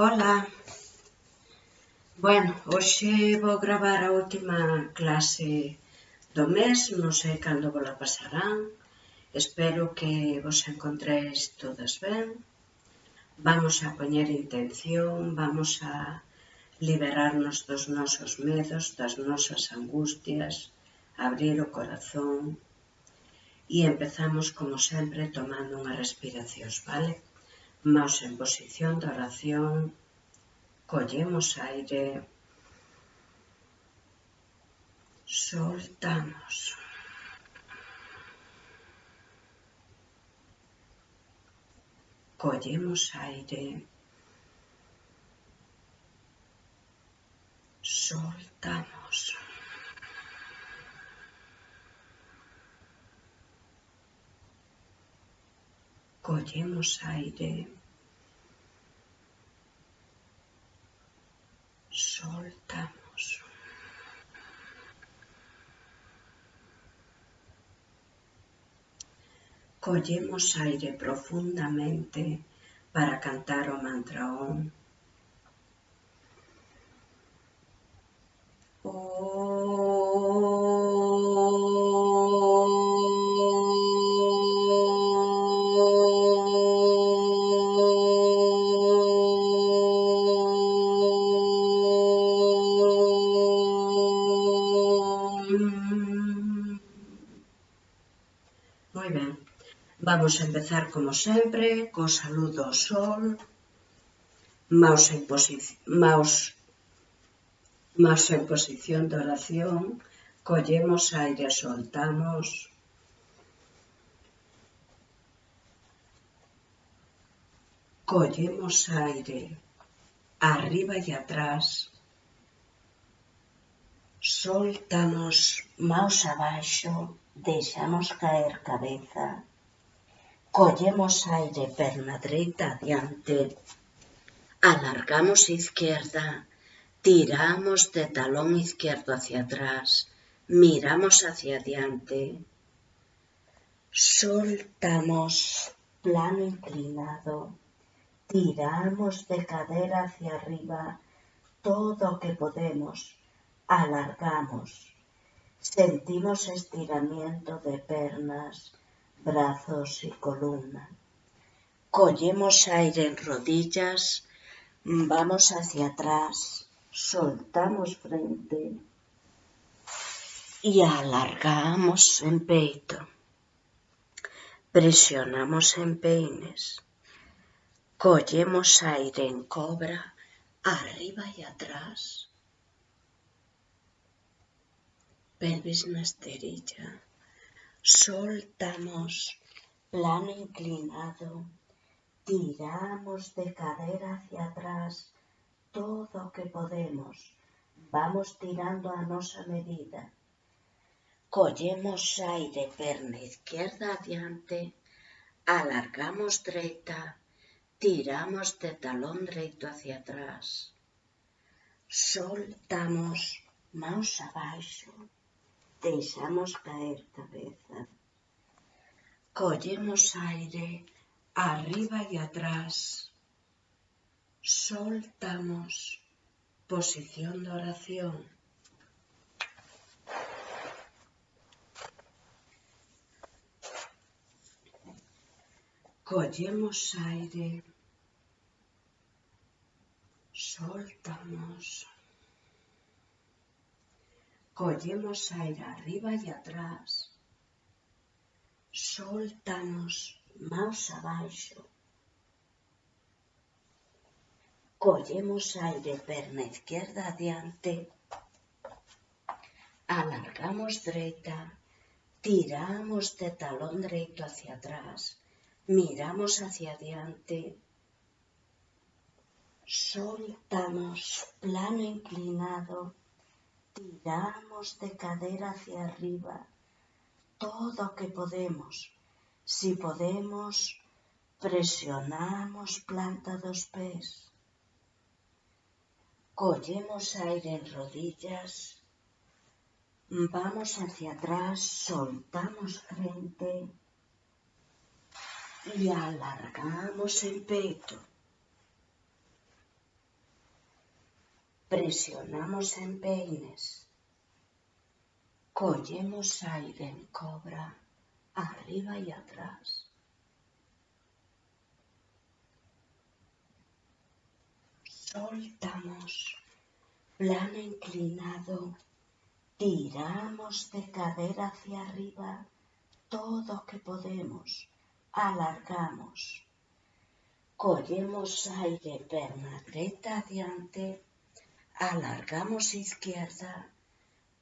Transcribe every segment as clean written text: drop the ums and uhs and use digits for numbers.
Ola, bueno, hoxe vou gravar a última clase do mes, non sei cando vola pasarán, espero que vos encontréis todas ben. Vamos a poñer intención, vamos a liberarnos dos nosos medos, das nosas angustias, abrir o corazón e empezamos como sempre tomando unhas respiracións, vale? Mas en posición de oración, collemos aire, soltamos. Collemos aire, soltamos. Collemos aire, soltamos. Collemos aire profundamente para cantar o mantra OM. Moi ben, vamos a empezar como sempre co saludo ao sol, maos en posición de oración, collemos aire, soltamos. Collemos aire, arriba e atrás. Soltamos, maos abaixo, deixamos caer cabeza. Collemos aire, perna dereita adiante. Alargamos izquierda, tiramos de talón izquierdo hacia atrás, miramos hacia adiante. Soltamos, plano inclinado, tiramos de cadera hacia arriba, todo o que podemos, alargamos. Sentimos estiramiento de pernas, brazos y columna. Collemos aire en rodillas, vamos hacia atrás, soltamos frente y alargamos en peito. Presionamos en peines. Collemos aire en cobra, arriba y atrás. Pelvis na esterilla. Soltamos, plano inclinado. Tiramos de cadera hacia atrás todo o que podemos. Vamos tirando a nosa medida. Collemos aire, perna izquierda adiante. Alargamos dereita. Tiramos de talón dereito hacia atrás. Soltamos, maos abaixo. Deixamos caer cabeza. Collemos aire, arriba y atrás. Soltamos, posición de oración. Collemos aire, soltamos. Collemos aire arriba y atrás. Soltamos, maos abaixo. Collemos aire, perna izquierda adiante. Alargamos dereita. Tiramos de talón dereito hacia atrás. Miramos hacia adiante. Soltamos, plano inclinado. Tiramos de cadera hacia arriba. Todo o que podemos. Si podemos, presionamos planta dos pés. Collemos aire en rodillas. Vamos hacia atrás, soltamos frente y alargamos el peito. Presionamos en peines. Collemos aire en cobra, arriba y atrás. Soltamos, plano inclinado, tiramos de cadera hacia arriba todo que podemos, alargamos. Collemos aire, perna derecha adiante, alargamos izquierda,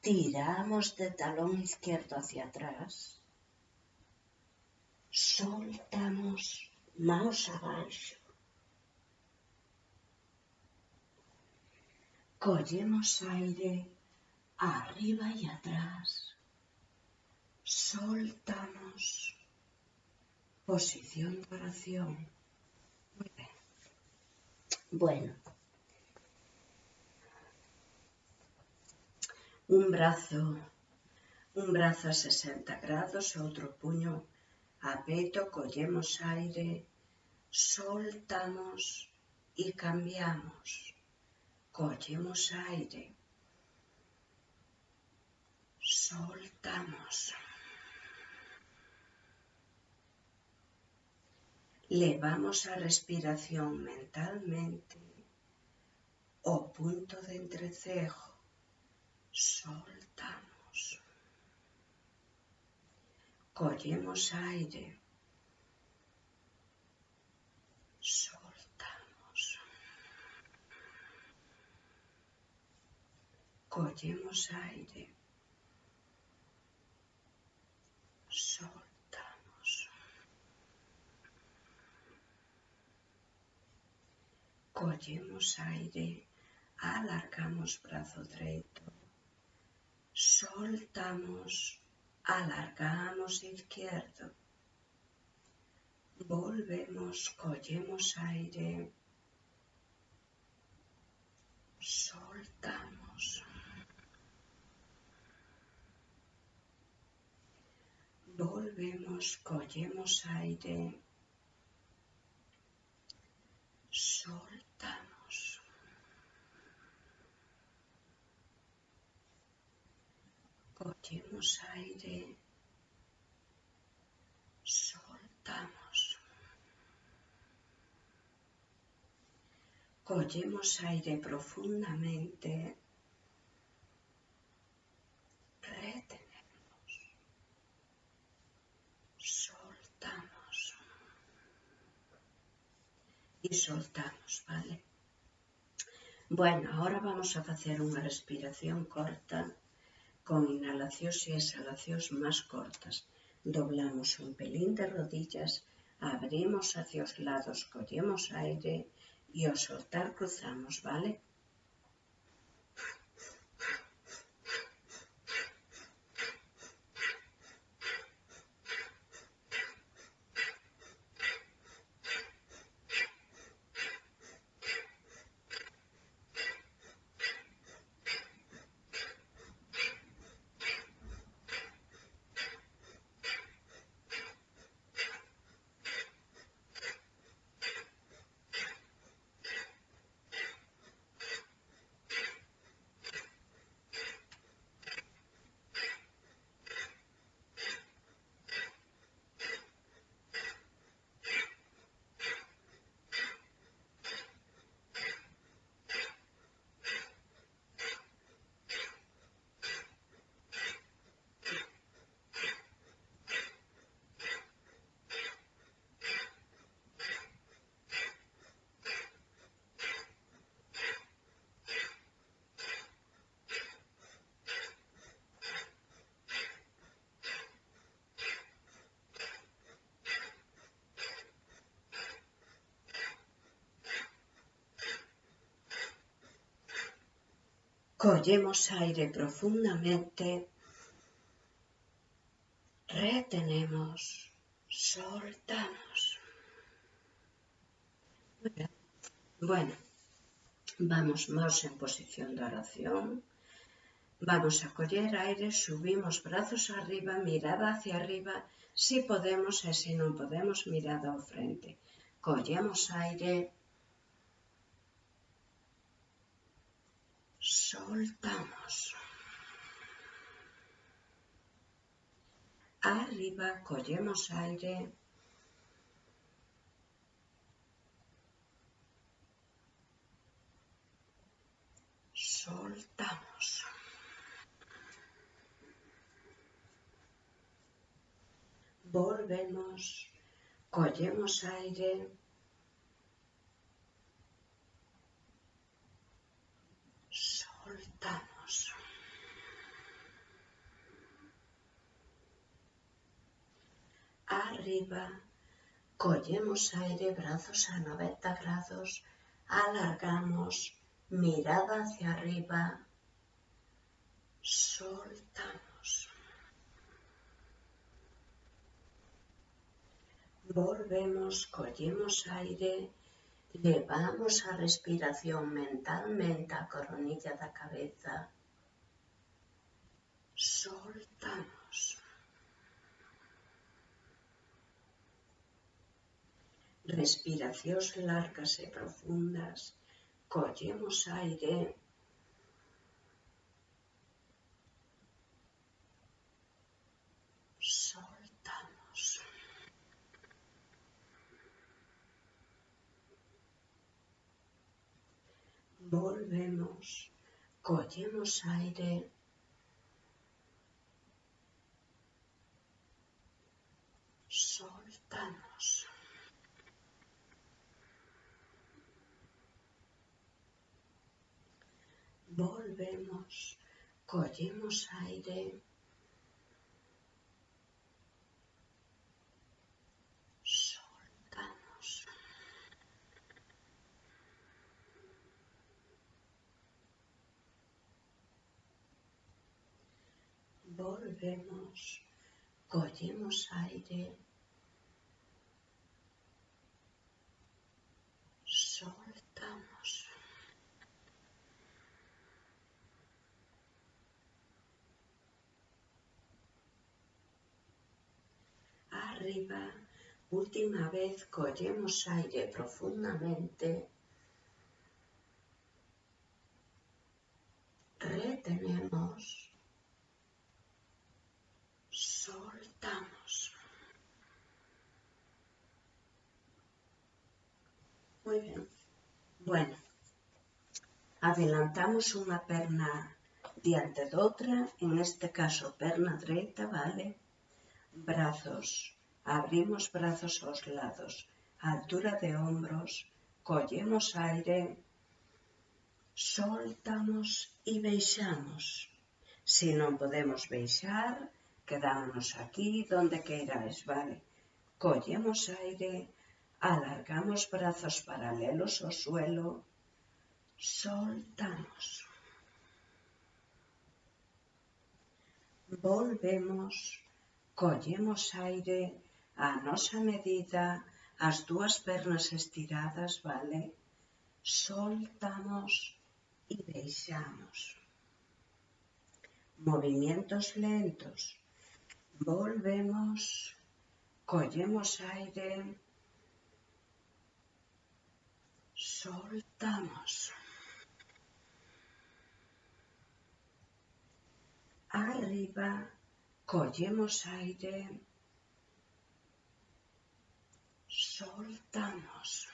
tiramos de talón izquierdo hacia atrás, soltamos, manos abaixo. Collemos aire, arriba y atrás, soltamos, posición de oración. Muy bien. Bueno, un brazo a 60 grados, outro puño a peito, collemos aire, soltamos y cambiamos. Collemos aire, soltamos. Levamos a respiración mentalmente ao punto de entrecejo, soltamos. Collemos aire, soltamos. Collemos aire, soltamos. Collemos aire, alargamos brazo dereito, soltamos, alargamos izquierdo, volvemos, collemos aire, soltamos. Volvemos, collemos aire, soltamos. Collemos aire, soltamos. Collemos aire profundamente, retenemos, soltamos y soltamos, ¿vale? Bueno, ahora vamos a hacer unha respiración corta con inhalacións e exhalacións máis cortas. Doblamos un pelín de rodillas, abrimos hacia os lados, collemos aire e ao soltar cruzamos, ¿vale? Collemos aire profundamente, retenemos, soltamos. Muy bien. Bueno, vamos máis en posición de oración. Vamos a coller aire, subimos brazos arriba, mirada hacia arriba, si podemos e si non podemos, mirada ao frente. Collemos aire, soltamos. Arriba collemos aire, soltamos. Volvemos, collemos aire, soltamos. Arriba, collemos aire, brazos a 90 grados, alargamos, mirada hacia arriba, soltamos. Volvemos, collemos aire, levamos a respiración mentalmente a coronilla da cabeza, soltamos. Respiracións largas e profundas, collemos aire, soltamos. Volvemos, collemos aire, soltamos. Volvemos, collemos aire, soltamos. Volvemos, collemos aire, soltamos. Arriba, última vez, collemos aire profundamente, retenemos, soltamos. Muy bien. Bueno, adelantamos unha perna diante doutra, en este caso perna dereita, vale? Brazos, abrimos brazos aos lados, altura de hombros, collemos aire, soltamos e beixamos. Se non podemos beixar, quedámonos aquí donde queiráis, vale? Collemos aire, alargamos brazos paralelos ao suelo, soltamos. Volvemos, collemos aire á nosa medida, as dúas pernas estiradas, vale? Soltamos e deixamos. Movimientos lentos. Volvemos, collemos aire, soltamos. Arriba, collemos aire, soltamos.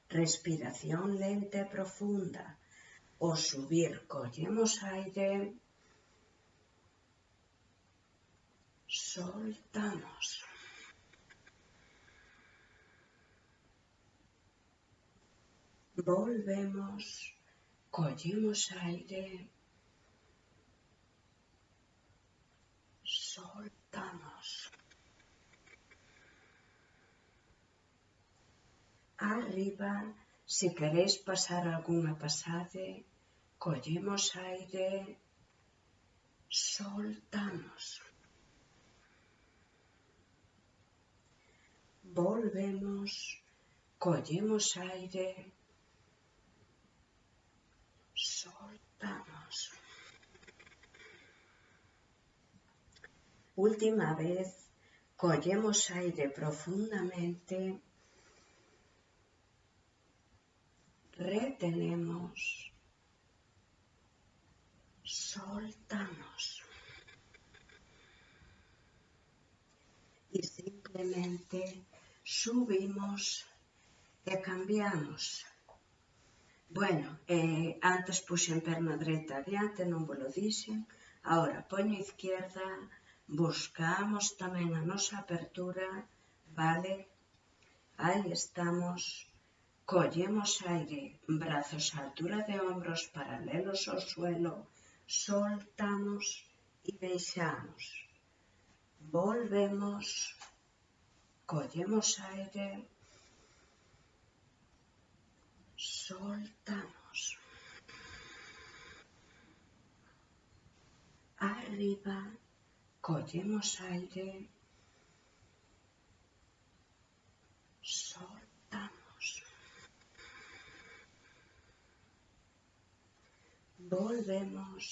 Respiración lenta e profunda. Ao subir, collemos aire, soltamos. Volvemos, collemos aire, soltamos. Arriba, se queréis pasar algunha pasade, collemos aire, soltamos. Volvemos, collemos aire, soltamos. Última vez, collemos aire profundamente, retenemos, soltamos. Y simplemente subimos e cambiamos. Bueno, antes puxen perna dereita adiante, non vos lo dixen. Agora, poño izquierda, buscamos tamén a nosa apertura, vale? Aí estamos. Collemos aire, brazos á altura de hombros, paralelos ao suelo, soltamos e deixamos. Volvemos, collemos aire, soltamos. Arriba, collemos aire, soltamos. Volvemos,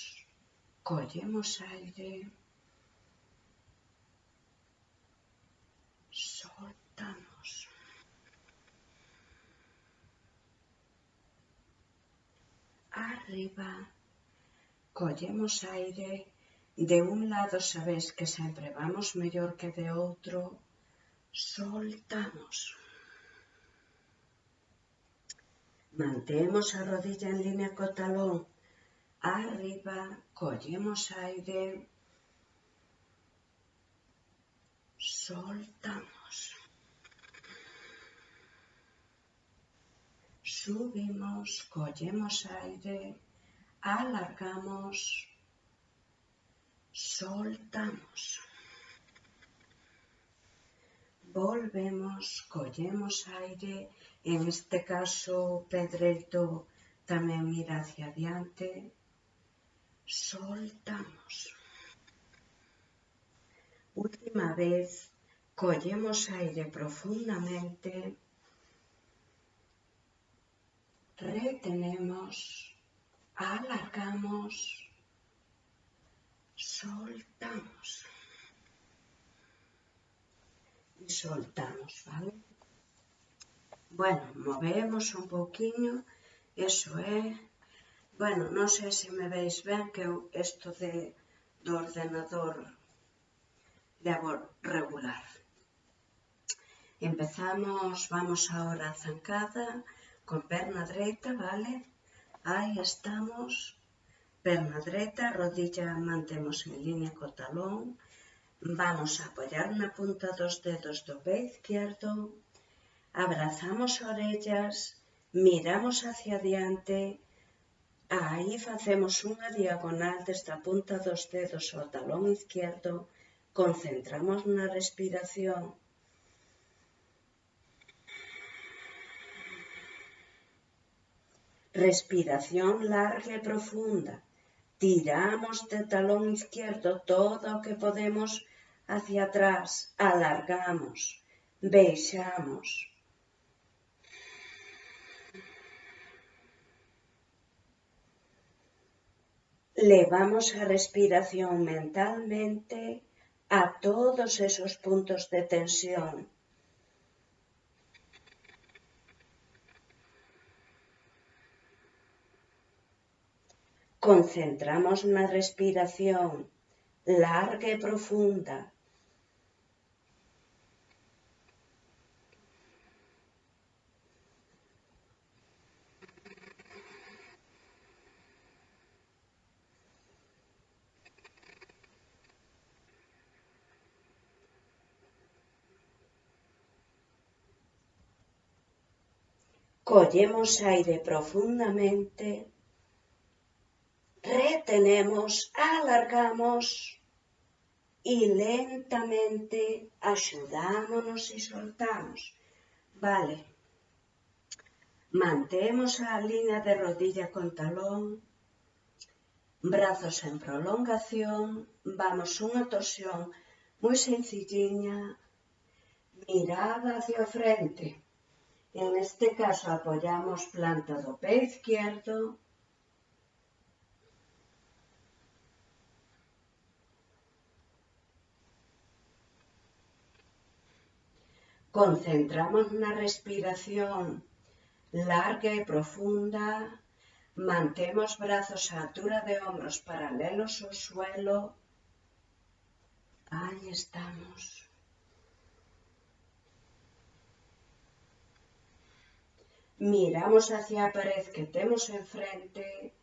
collemos aire, soltamos. Arriba, collemos aire. De un lado sabéis que sempre vamos mellor que de outro. Soltamos. Mantemos a rodilla en línea co talón. Arriba, collemos aire. Soltamos. Subimos, collemos aire. Alargamos. Soltamos. Volvemos, collemos aire, en este caso o pé dereito tamén mira hacia adiante, soltamos. Última vez, collemos aire profundamente, retenemos, alargamos, soltamos. Y soltamos, ¿vale? Bueno, movemos un pouquiño, eso é. Bueno, non sei se me veis ben que isto do ordenador levo regular. Empezamos, vamos ahora a zancada, con perna dereita, ¿vale? Aí estamos, perna dereita, rodilla mantemos en línea co talón. Vamos a apoyar na punta dos dedos do pé izquierdo, abrazamos orellas, miramos hacia adiante, aí facemos unha diagonal desde a punta dos dedos ao talón izquierdo, concentramos na respiración. Respiración larga e profunda. Tiramos de talón izquierdo todo o que podemos hacia atrás, alargamos, baixamos. Levamos a respiración mentalmente a todos esos puntos de tensión. Concentramos na respiración larga e profunda. Collemos aire profundamente, retenemos, alargamos y lentamente axudámonos y soltamos. Vale. Mantemos a línea de rodilla con talón, brazos en prolongación, vamos unha torsión moi sencilliña, mirada hacia o frente. En este caso apoyamos planta do pé izquierdo, concentramos na respiración larga y profunda. Mantemos brazos a altura de hombros paralelos al suelo. Ahí estamos. Miramos hacia la pared que tenemos enfrente.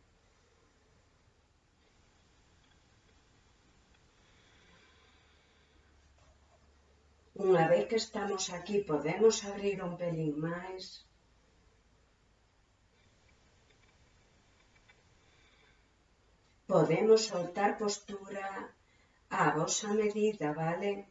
Una vez que estamos aquí, podemos abrir un pelín más. Podemos soltar postura a vosa medida, ¿vale?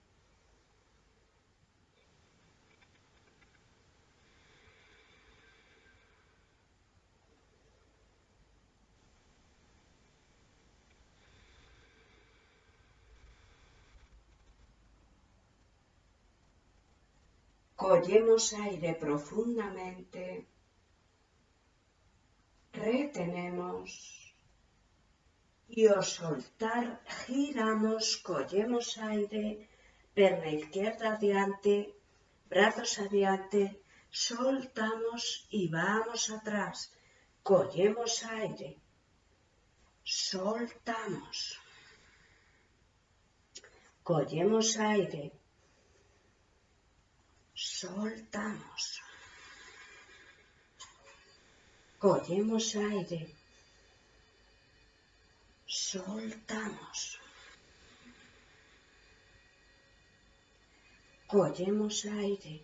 Collemos aire profundamente, retenemos y al soltar giramos, collemos aire, pierna izquierda adiante, brazos adiante, soltamos y vamos atrás, collemos aire, soltamos, collemos aire, soltamos, collemos aire, soltamos, collemos aire,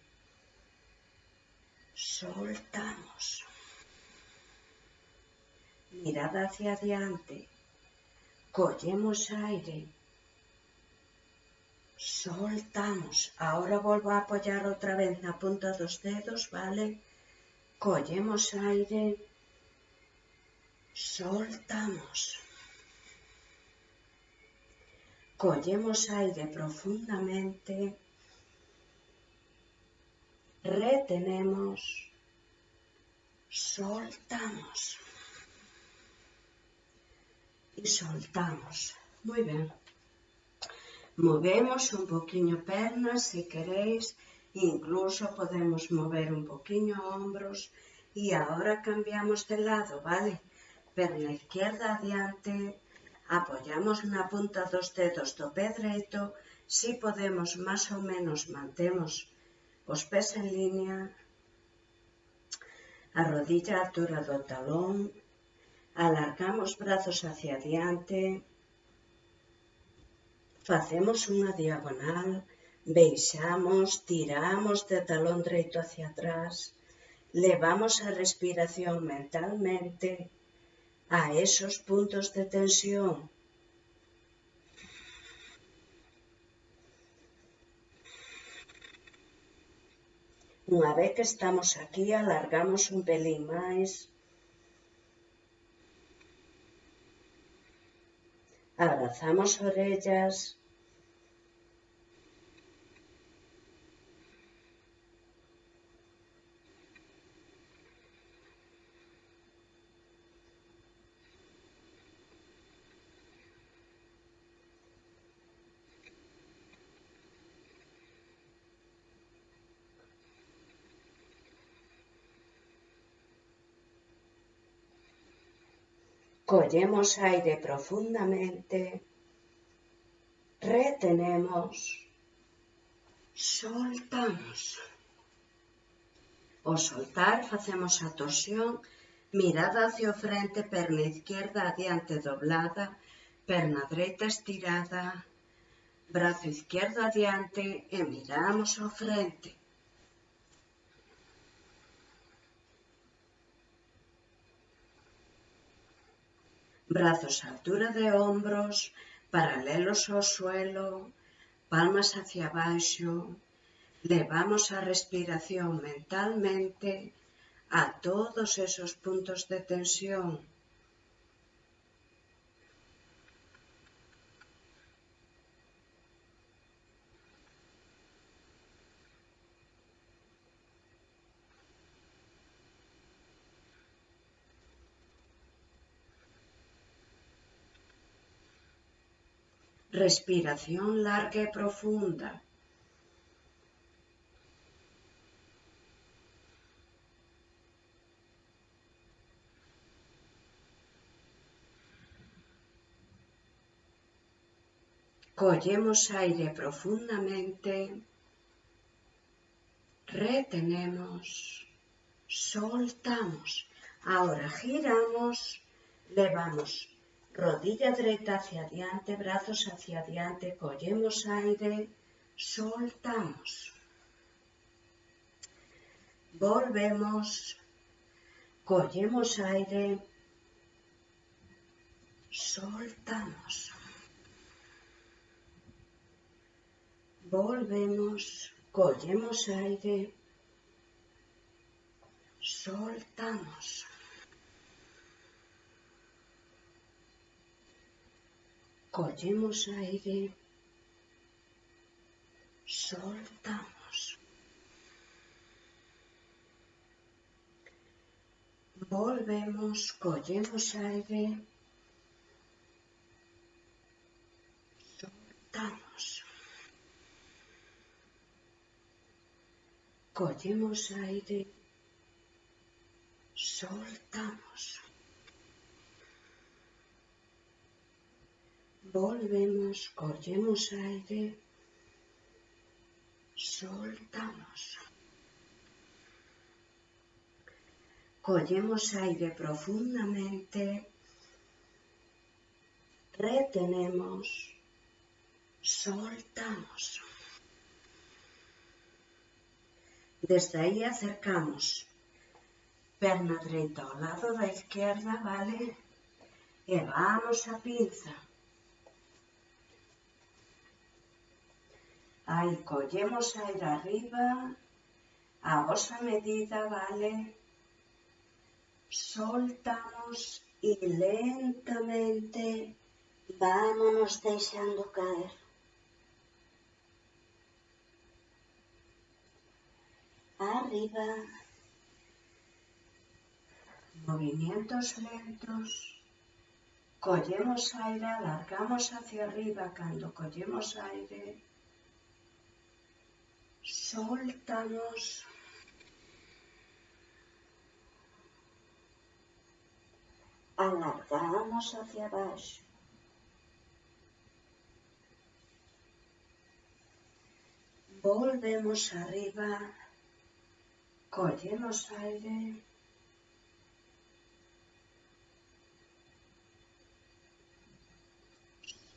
soltamos, mirada hacia adelante, collemos aire, soltamos. Ahora vuelvo a apoyar otra vez la punta de los dedos, ¿vale? Collemos aire, soltamos. Collemos aire profundamente, retenemos, soltamos y soltamos. Muy bien. Movemos un poquillo pernas si queréis, incluso podemos mover un poquillo hombros y ahora cambiamos de lado, ¿vale? Perna izquierda adiante, apoyamos la punta dos dedos do pé dereito, si podemos más o menos mantemos os pés en línea, a rodilla a altura do talón, alargamos brazos hacia adiante, facemos unha diagonal, baixamos, tiramos de talón dereito hacia atrás, levamos a respiración mentalmente a esos puntos de tensión. Unha vez que estamos aquí, alargamos un pelín máis, abrazamos orellas, collemos aire profundamente, retenemos, soltamos. Ao soltar facemos a torsión, mirada hacia o frente, perna izquierda adiante doblada, perna dereita estirada, brazo izquierdo adiante e miramos ao frente. Brazos a altura de hombros, paralelos ao suelo, palmas hacia abaixo. Levamos a respiración mentalmente a todos esos puntos de tensión. Respiración larga y profunda. Collemos aire profundamente, retenemos, soltamos. Ahora giramos, levamos rodilla derecha hacia adelante, brazos hacia adelante, collemos aire, soltamos. Volvemos, collemos aire, soltamos. Volvemos, collemos aire, soltamos. Collemos aire, soltamos. Volvemos, collemos aire, soltamos. Collemos aire, soltamos. Volvemos, collemos aire, soltamos. Collemos aire profundamente, retenemos, soltamos. Desde aí acercamos perna dereita ao lado da izquierda, vale? E vamos a pinza. Aí collemos aire arriba, a vosa medida, vale? Soltamos y lentamente vámonos deixando caer. Arriba, movimientos lentos, collemos aire, alargamos hacia arriba cando collemos aire, soltamos, alargamos hacia abaixo, volvemos arriba, collemos aire,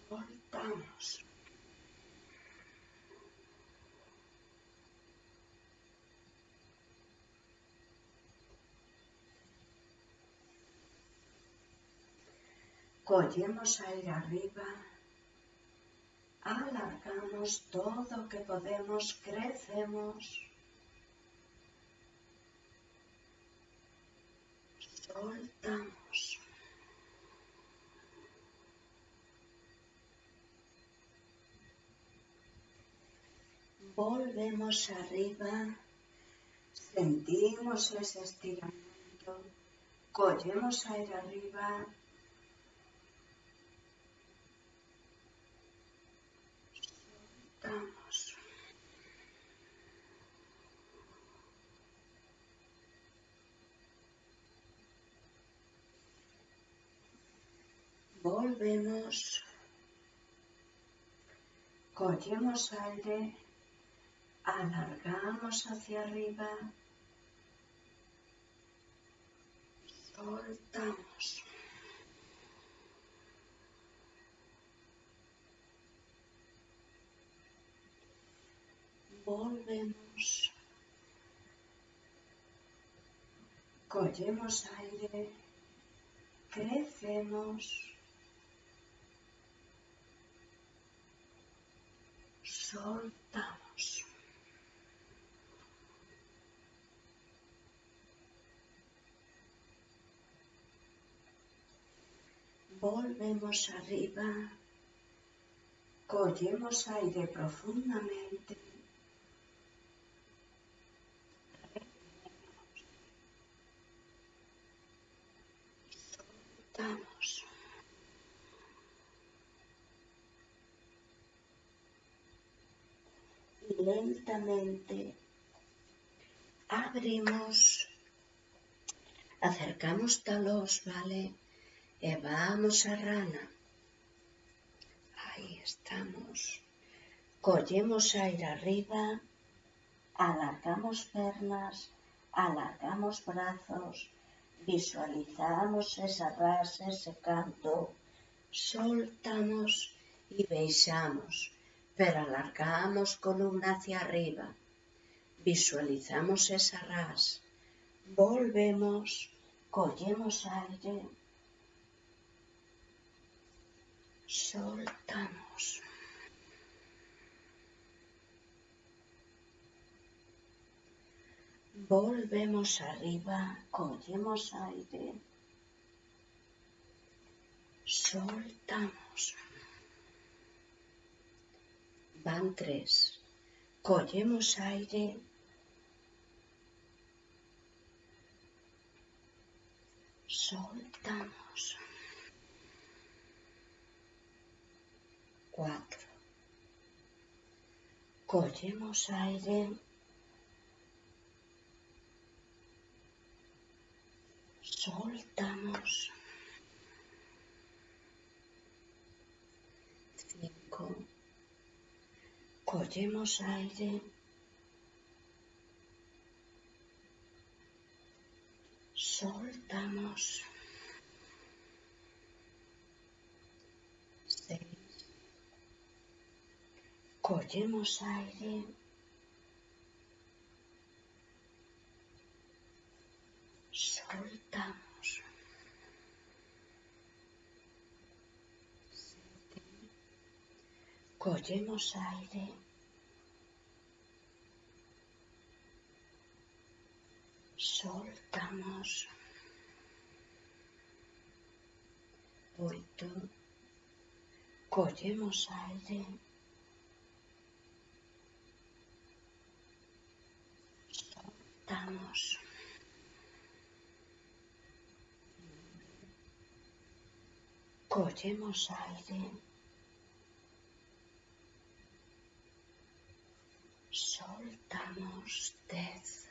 soltamos. Collemos aire arriba, alargamos todo o que podemos, crecemos, soltamos. Volvemos arriba, sentimos ese estiramiento, collemos aire arriba, soltamos. Volvemos, collemos aire, alargamos hacia arriba, soltamos. Volvemos, collemos aire, crecemos, soltamos. Volvemos arriba, collemos aire profundamente, soltamos. Y lentamente abrimos, acercamos talós, vale? E vamos a rana. Aí estamos. Collemos aire arriba, alargamos piernas, alargamos brazos, visualizamos esa rasa, ese canto, soltamos y baixamos, pero alargamos columna hacia arriba, visualizamos esa ras, volvemos, collemos aire, soltamos. Volvemos arriba, collemos aire, soltamos. Van 3. Collemos aire, soltamos. 4. Collemos aire, soltamos. 5. Collemos aire, soltamos. 6. Collemos aire, soltamos. 7. Collemos aire, soltamos. 8. Collemos aire, soltamos. 9. Collemos aire, soltamos. 10.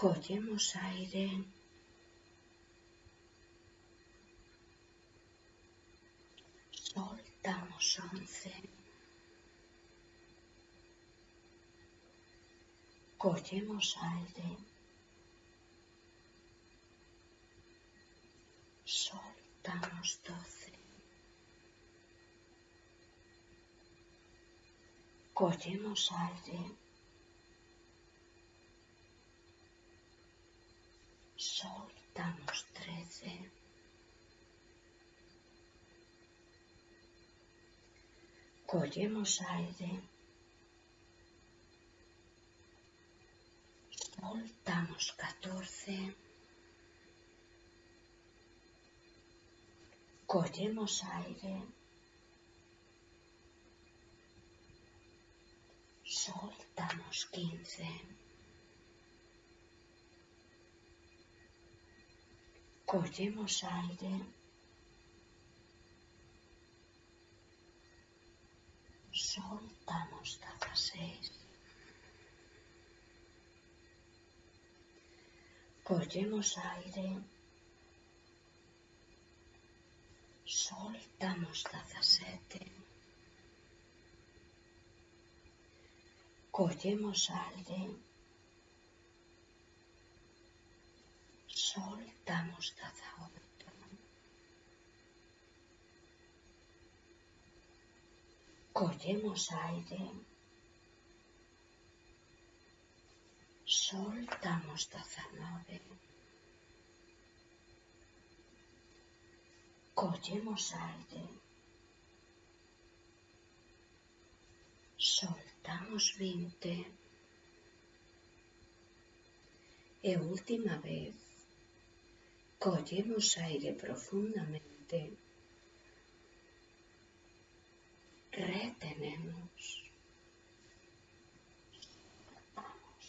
Collemos aire, soltamos. 11. Collemos aire, soltamos. 12. Collemos aire, soltamos. 13. Collemos aire, soltamos. 14. Collemos aire, soltamos. 15. Collemos aire, soltamos. 16. Collemos aire, soltamos. 17. Collemos aire, soltamos. 18. Collemos aire, soltamos. 19. Collemos aire, soltamos. 20. E última vez, collemos aire profundamente, retenemos, soltamos.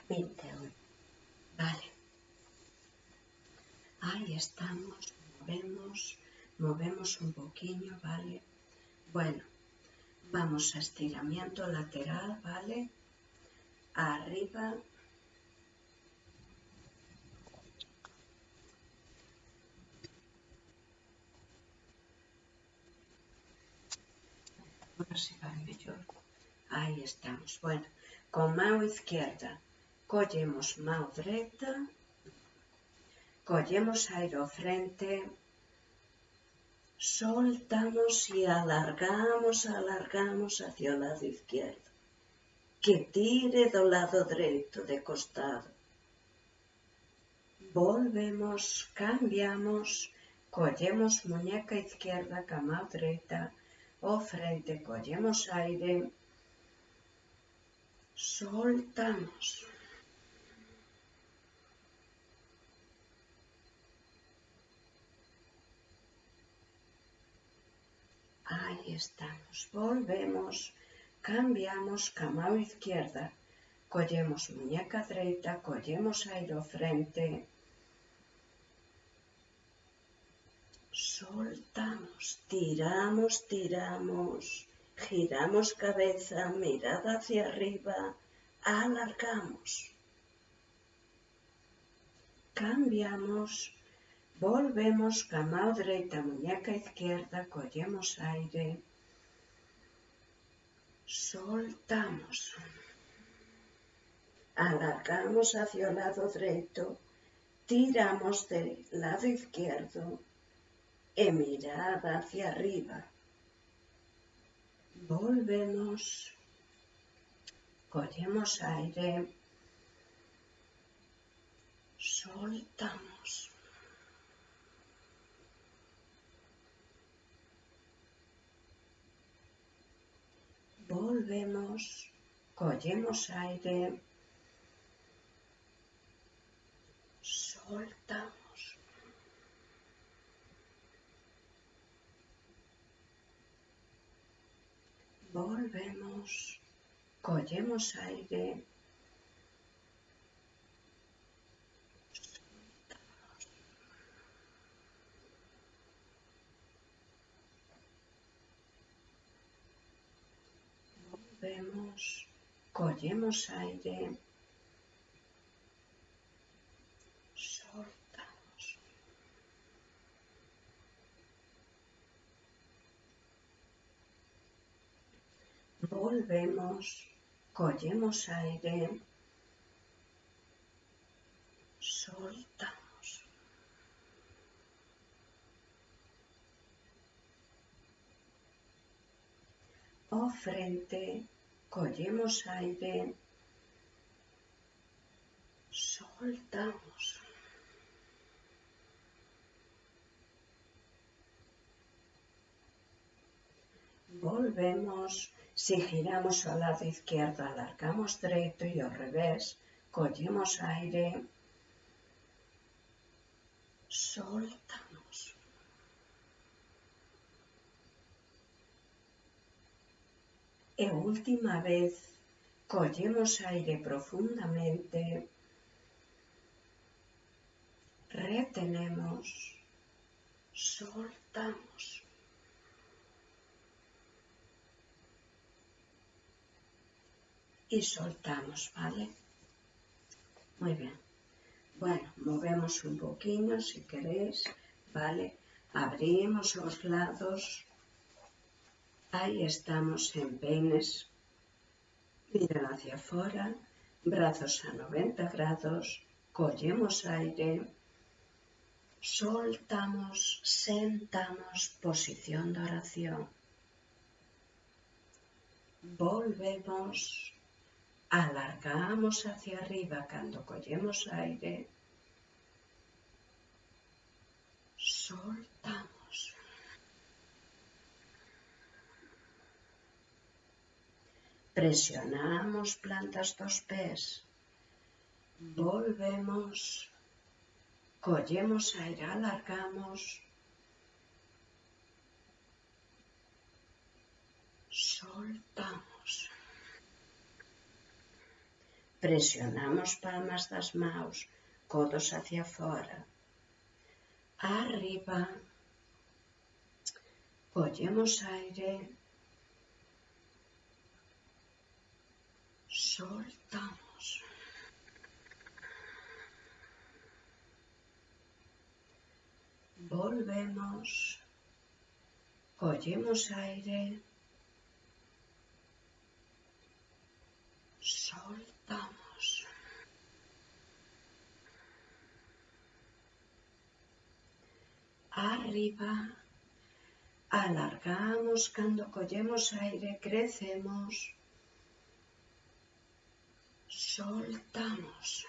21. Vale. Ahí estamos, movemos un poquillo, ¿vale? Bueno, vamos a estiramiento lateral, ¿vale? Arriba, así va mellor. Aí estamos. Bueno, con mão izquierda collemos mão dereita, collemos aire ao frente, soltamos e alargamos hacia o lado izquierdo. Que tire do lado dereito de costado. Volvemos, cambiamos, collemos muñeca izquierda ca mão dereita ao frente, collemos aire, soltamos. Aí estamos. Volvemos, cambiamos ca mão izquierda, collemos muñeca dereita, collemos aire ao frente, soltamos, tiramos, giramos cabeza, mirada hacia arriba, alargamos. Cambiamos, volvemos ca mão dereita, muñeca izquierda, collemos aire, soltamos. Alargamos hacia o lado dereito, tiramos del lado izquierdo e mirada hacia arriba. Volvemos, collemos aire, soltamos. Volvemos, collemos aire, soltamos. Volvemos, collemos aire, soltamos. Volvemos, collemos aire, soltamos. Volvemos, collemos aire, soltamos. Ao frente, collemos aire, soltamos. Volvemos, si giramos ao lado izquierdo, alargamos dereito e ao revés, collemos aire, soltamos. E última vez, collemos aire profundamente, retenemos, soltamos. Y soltamos, ¿vale? Muy bien. Bueno, movemos un poquillo si queréis, ¿vale? Abrimos los lados. Ahí estamos en peines. Miren hacia afuera, brazos a 90 grados, collemos aire, soltamos, sentamos, posición de oración. Volvemos, alargamos hacia arriba cuando collemos aire, soltamos. Presionamos plantas dos pés, volvemos, collemos aire, alargamos, soltamos. Presionamos palmas das maus, codos hacia fora, arriba, collemos aire, soltamos. Volvemos, collemos aire, soltamos. Arriba, alargamos, cando collemos aire, crecemos, soltamos.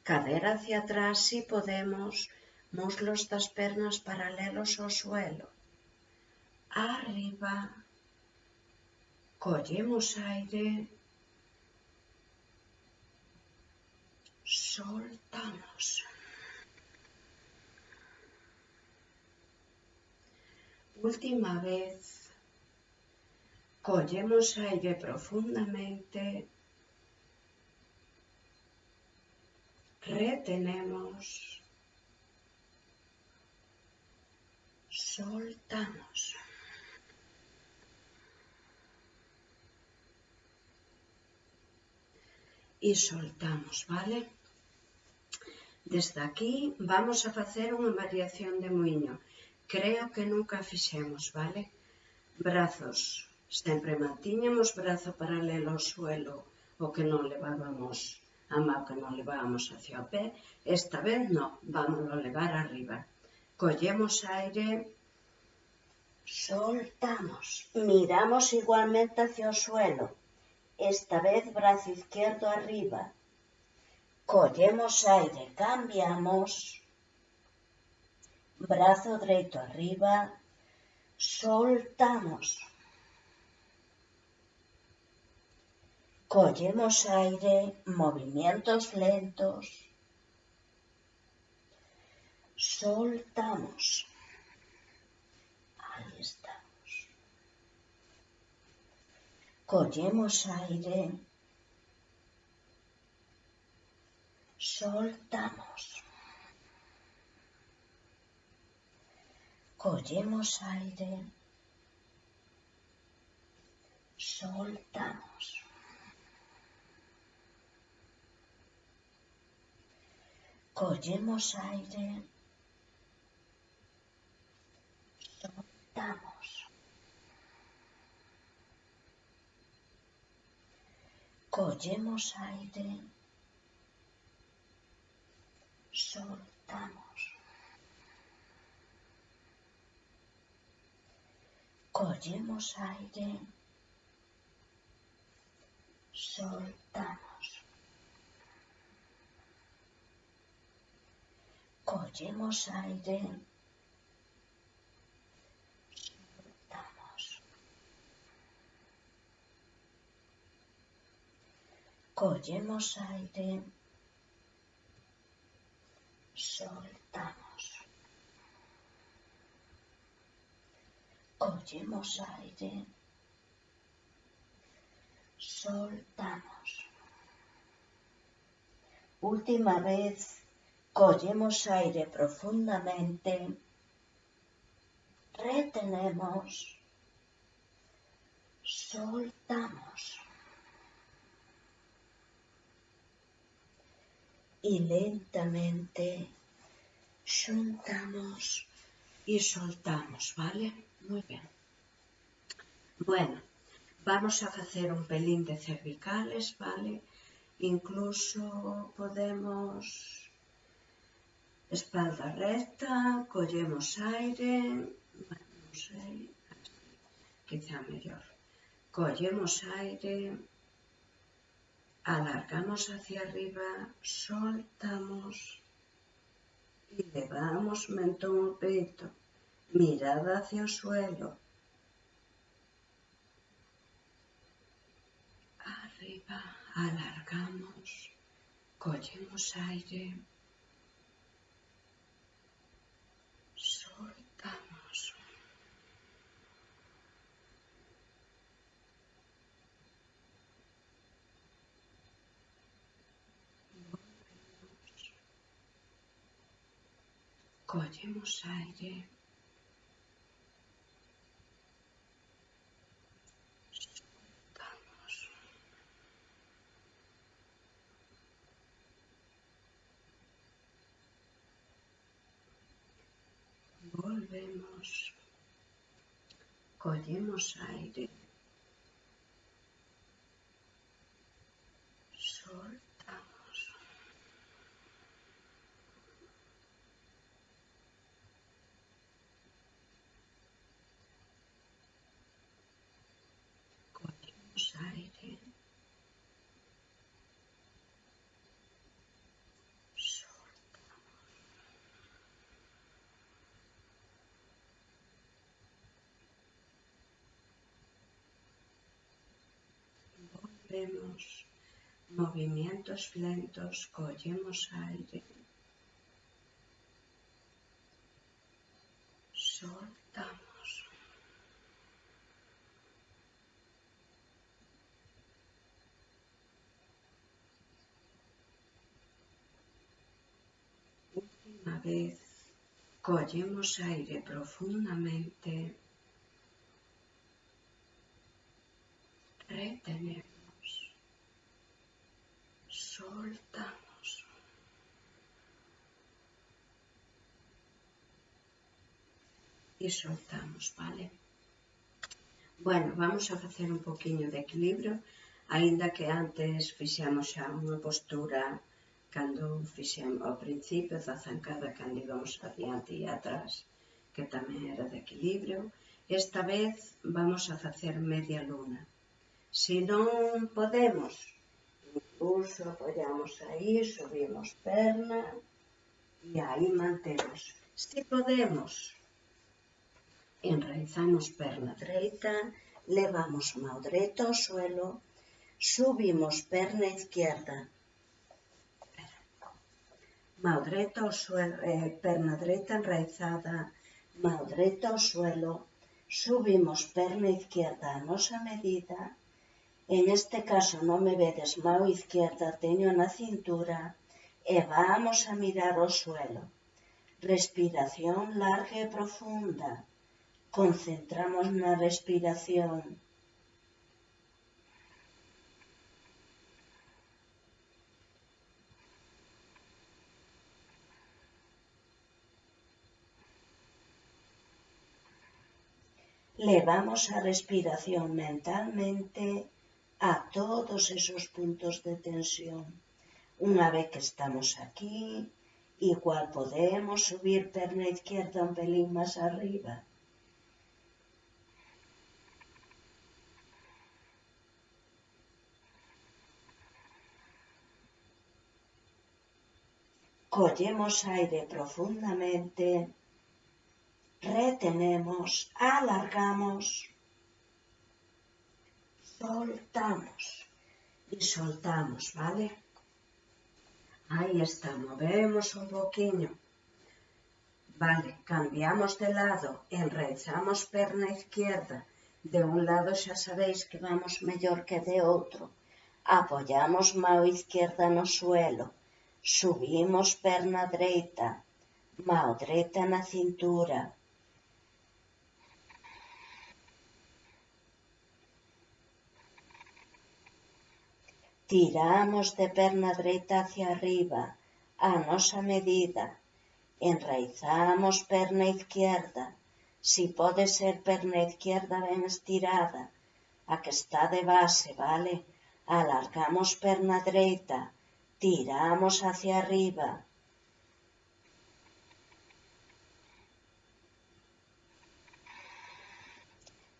Cadera hacia atrás si podemos, muslos das pernas paralelos ao suelo. Arriba, collemos aire, soltamos. Última vez, collemos aire profundamente, retenemos, soltamos. E soltamos, vale? Desde aquí vamos a facer unha variación de muiño. Creo que nunca a fixemos, vale? Brazos, sempre mantiñamos brazo paralelo ao suelo, o que non levábamos, a mão que non levábamos hacia o pé. Esta vez non, vámoslo levar arriba. Collemos aire, soltamos, miramos igualmente hacia o suelo. Esta vez brazo izquierdo arriba. Collemos aire, cambiamos, brazo dereito arriba, soltamos. Collemos aire, movimientos lentos, soltamos. Ahí estamos. Collemos aire, soltamos. Collemos aire, soltamos. Collemos aire, soltamos. Collemos aire, soltamos. Collemos aire, soltamos. Collemos aire, soltamos. Collemos aire, soltamos. Collemos aire, soltamos. Última vez, collemos aire profundamente, retenemos, soltamos. Y lentamente xuntamos y soltamos, ¿vale? Muy bien. Bueno, vamos a facer un pelín de cervicales, ¿vale? Incluso podemos espalda recta, collemos aire, bueno, non sei, quizá mellor. Collemos aire, alargamos hacia arriba, soltamos y levamos mentón ao peito, mirada hacia o suelo. Arriba, alargamos, collemos aire, soltamos. Collemos aire, soltamos. Volvemos, collemos aire, facemos movimientos lentos, collemos aire, soltamos. Última vez, collemos aire profundamente, retenemos, soltamos. Y soltamos, vale? Bueno, vamos a facer un poquinho de equilibrio, aínda que antes fixemos xa unha postura cando fixemos ao principio da zancada, cando íbamos adiante e atrás, que tamén era de equilibrio. Esta vez vamos a facer media luna. Se non podemos, incluso apoyamos aí, subimos perna e aí mantemos. Se podemos, enraizamos perna dereita, levamos mão dereita ao suelo, subimos perna izquierda, mão dereita ao suelo, perna dereita enraizada, mão dereita ao suelo, subimos perna izquierda a nosa medida. En este caso non me vedes mão izquierda, teño na cintura e vamos a mirar ao suelo. Respiración larga e profunda. Concentramos na respiración. Levamos a respiración mentalmente a todos esos puntos de tensión. Unha vez que estamos aquí, igual podemos subir perna izquierda un pelín máis arriba. Collemos aire profundamente, retenemos, alargamos, soltamos y soltamos, ¿vale? Ahí está, movemos un poquinho. Vale, cambiamos de lado, enraizamos perna izquierda. De un lado xa sabéis que vamos mellor que de outro. Apoyamos mão izquierda no suelo. Subimos perna dereita. Mão dereita na cintura. Tiramos de perna dereita hacia arriba, a nosa medida. Enraizamos perna izquierda. Si pode ser perna izquierda ben estirada, a que está de base, vale? Alargamos perna dereita, tiramos hacia arriba.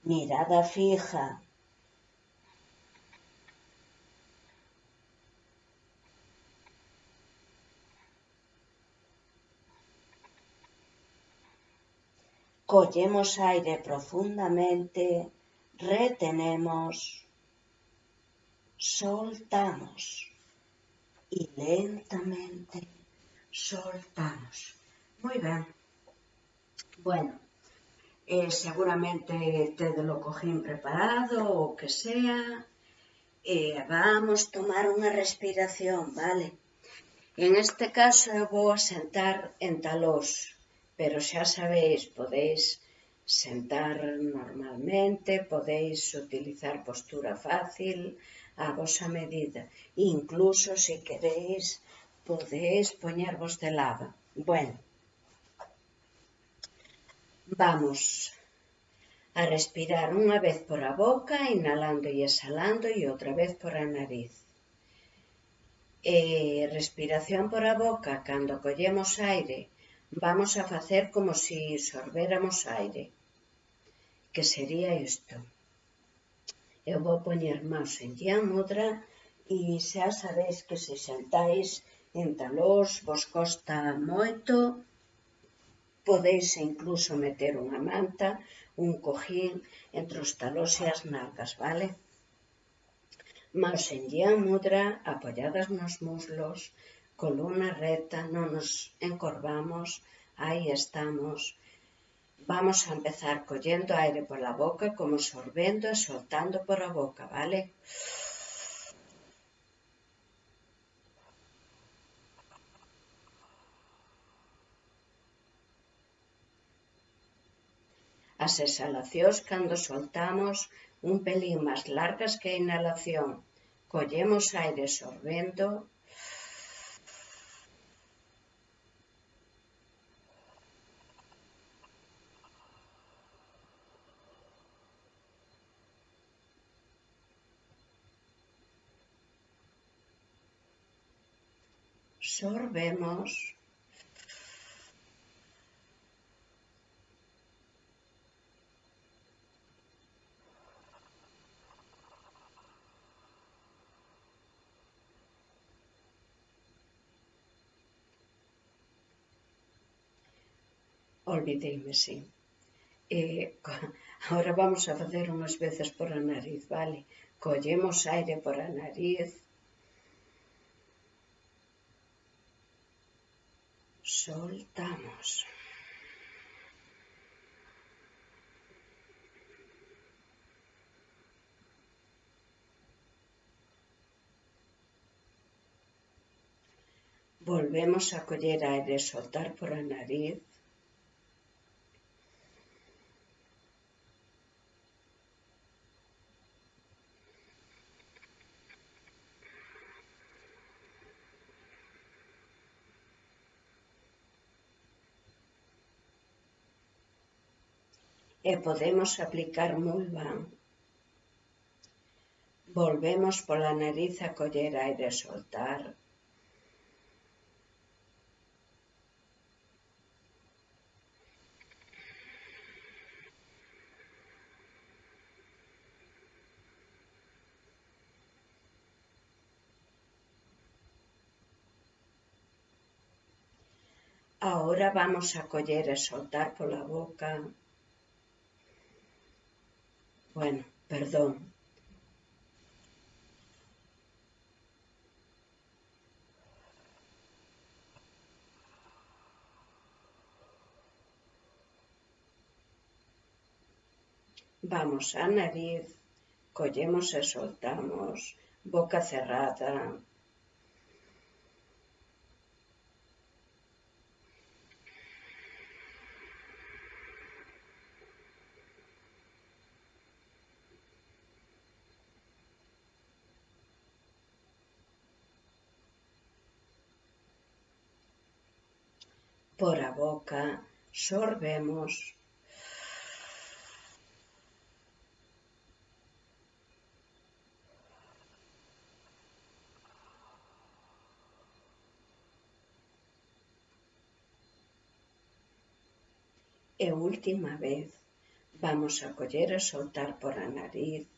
Mirada fija. Collemos aire profundamente, retenemos, soltamos y lentamente soltamos. Muy ben. Bueno, seguramente tédelo cojín preparado ou que sea. Vamos tomar unha respiración, vale? En este caso eu vou a sentar en talós. Pero xa sabéis, podéis sentar normalmente, podéis utilizar postura fácil a vosa medida. Incluso, se queréis, podéis poñervos de lado. Bueno, vamos a respirar unha vez por a boca, inhalando e exhalando, e outra vez por a nariz. Respiración por a boca, cando collemos aire, vamos a facer como si sorbéramos aire, que sería isto. Eu vou poñer mãos en Yin Mudra e xa sabéis que se sentáis en talós vos costa moito, podéis incluso meter unha manta, un cojín entre os talós e as nalgas, vale? Mãos en Yin Mudra, apoyadas nos muslos, columna recta, non nos encorvamos, aí estamos. Vamos a empezar collendo aire pola boca, como sorbendo e soltando por a boca, vale? As exhalacións, cando soltamos, un pelín máis largas que a inhalación. Collemos aire sorbendo. Sorbemos. Olvideime, sí. Ahora vamos a facer unhas veces por a nariz, vale? Collemos aire por a nariz. Soltamos. Volvemos a coller aire e soltar por a nariz. E podemos aplicar Mulvan. Volvemos pola nariz a coller aire e soltar. Ahora vamos a coller e soltar pola boca. Bueno, perdón. Vamos á nariz, collemos e soltamos, boca cerrada. Por a boca, sorbemos. E última vez, vamos a coller e soltar por a nariz.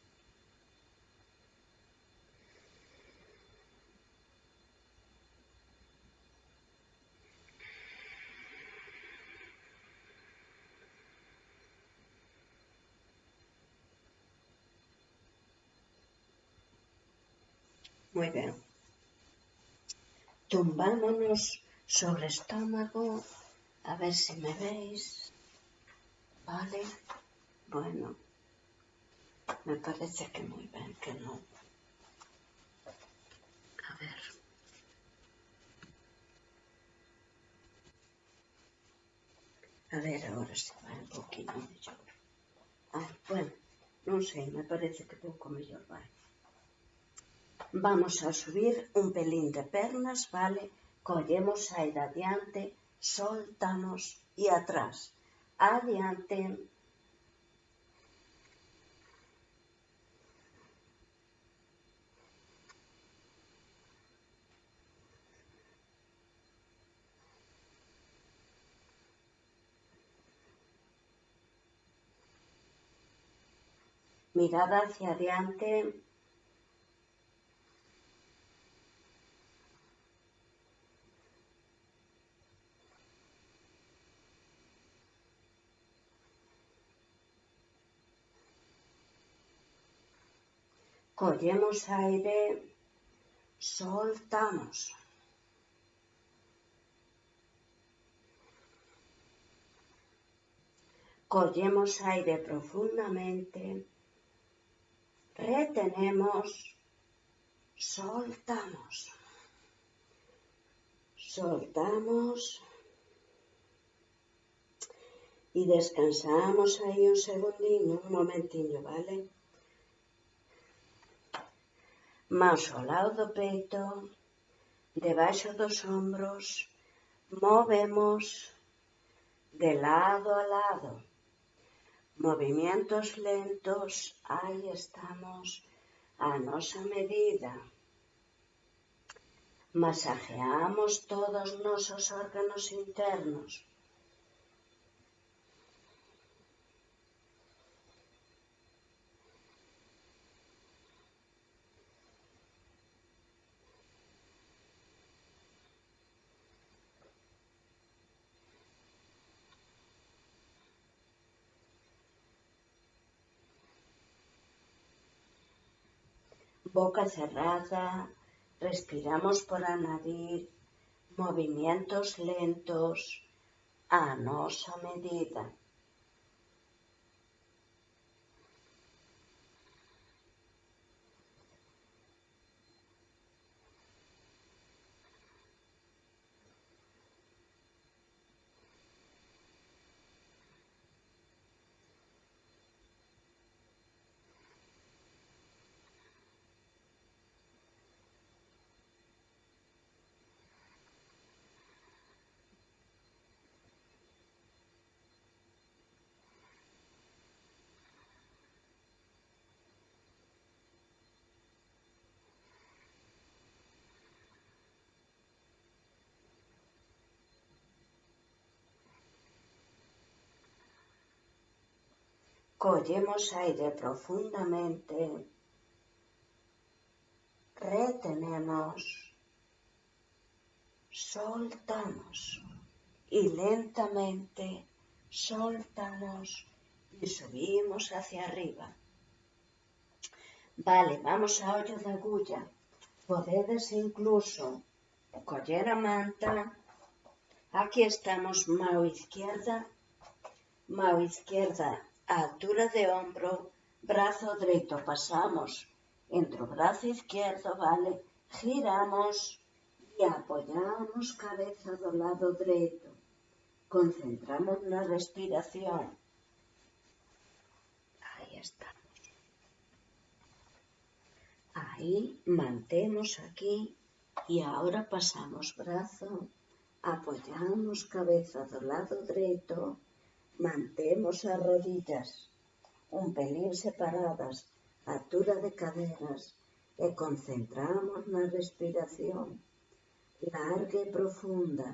Moi ben. Tumbámonos sobre o estómago, a ver se me veis. Vale? Bueno, me parece que moi ben, que non. A ver. A ver agora se vai un poquinho mellor. Bueno, non sei, me parece que pouco mellor vai. Vamos a subir un pelín de pernas, vale? Collemos aire adiante, soltamos e atrás. Adiante. Mirada hacia adiante. Collemos aire, soltamos. Collemos aire profundamente, retenemos, soltamos. Soltamos y descansamos ahí un segundinho, un momentiño, vale? Mãos ao lado do peito, debaixo dos ombros, movemos de lado a lado. Movimientos lentos, aí estamos, a nosa medida. Masajeamos todos os nosos órganos internos. Boca cerrada, respiramos por a nariz, movimientos lentos, a nosa medida. Collemos aire profundamente, retenemos, soltamos y lentamente soltamos y subimos hacia arriba. Vale, vamos a ollo de agulla. Podedes incluso coller a manta. Aquí estamos, mão izquierda a altura de hombro, brazo dereito, pasamos entre o brazo izquierdo, vale, giramos y apoyamos cabeza do lado dereito. Concentramos na respiración. Ahí estamos. Ahí mantemos aquí y ahora pasamos brazo, apoyamos cabeza do lado dereito, mantemos as rodillas un pelín separadas, altura de caderas e concentramos na respiración larga e profunda.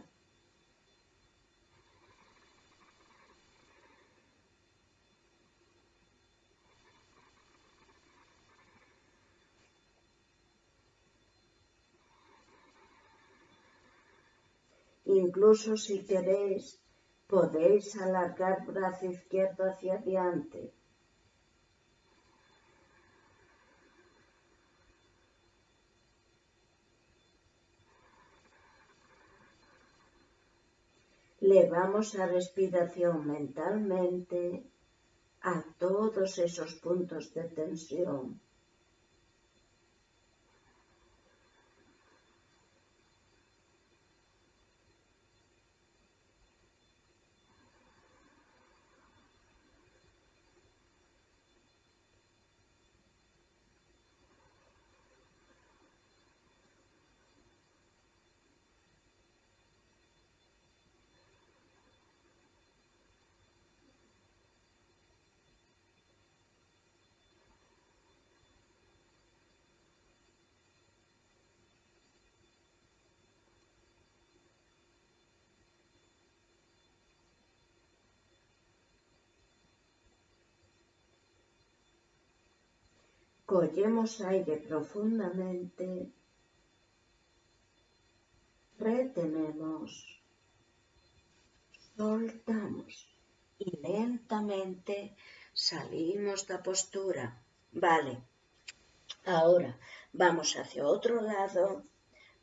Incluso si queréis, podéis alargar brazo izquierdo hacia adelante. Levamos a respiración mentalmente a todos esos puntos de tensión. Collemos aire profundamente, retenemos, soltamos y lentamente salimos da postura. Vale, Ahora vamos hacia otro lado,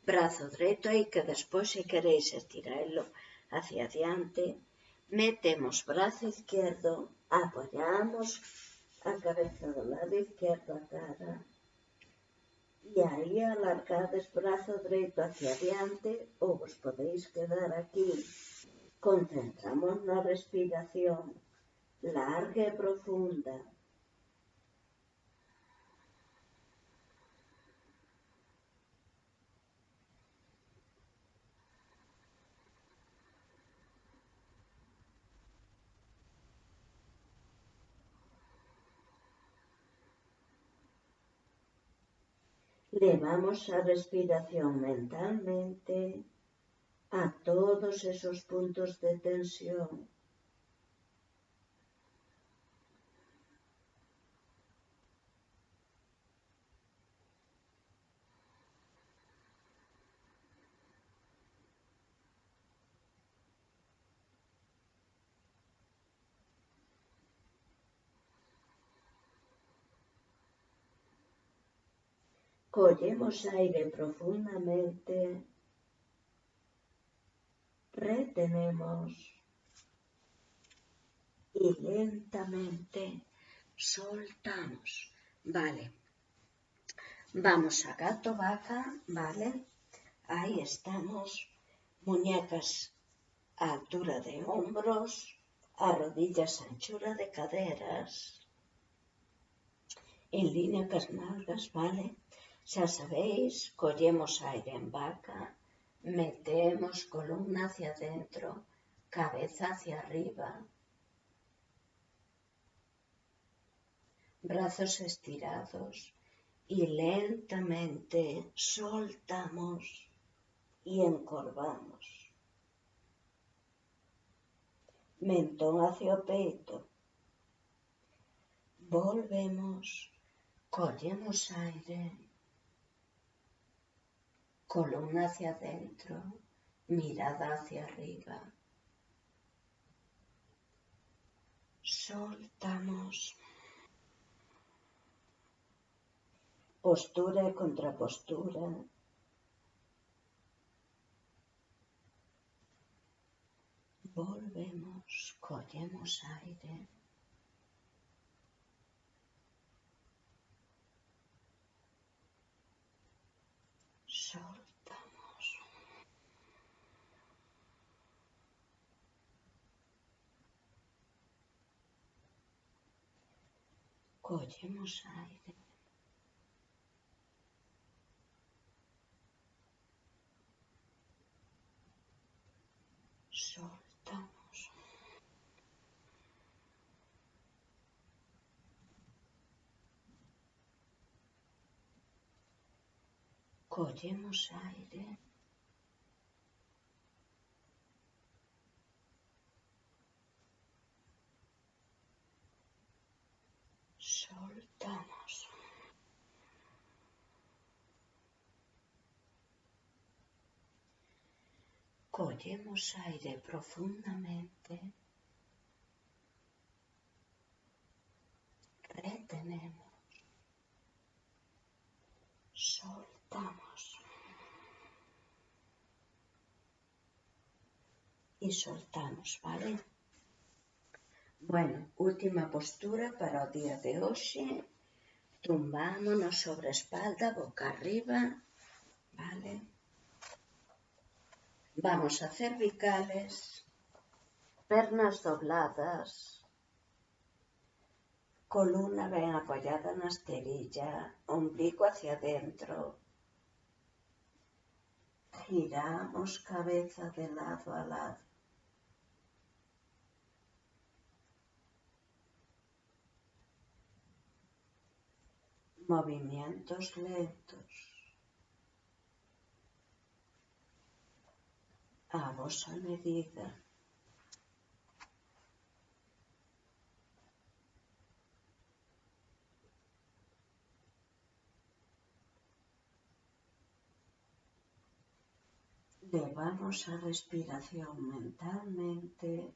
brazo derecho y que después si queréis estirarlo hacia adelante, metemos brazo izquierdo, apoyamos a cabeza del lado izquierdo a cara y ahí alargades brazo derecho hacia adelante o os podéis quedar aquí. Concentramos la respiración larga y profunda. Levamos a respiración mentalmente a todos esos puntos de tensión. Cogemos aire profundamente, retenemos y lentamente soltamos. Vale. Vamos a gato vaca, ¿vale? Ahí estamos. Muñecas a altura de hombros, a rodillas anchura de caderas. En línea con las nalgas, ¿vale? Ya sabéis, cogemos aire en vaca, metemos columna hacia adentro, cabeza hacia arriba, brazos estirados y lentamente soltamos y encorvamos. Mentón hacia el pecho. Volvemos, cogemos aire, columna hacia adentro, mirada hacia arriba. Soltamos. Postura y contrapostura. Volvemos, cogemos aire. Soltamos. Cogemos aire. Soltamos. Cogemos aire. Soltamos. Cogemos aire profundamente. Retenemos. Soltamos. Y soltamos, ¿vale? Bueno, última postura para el día de hoy. Tumbámonos sobre espalda, boca arriba, ¿vale? Vamos a cervicales, pernas dobladas, columna bien apoyada en la esterilla, ombligo hacia adentro. Giramos cabeza de lado a lado. Movimientos lentos. A vuestra medida. Llevamos a respiración mentalmente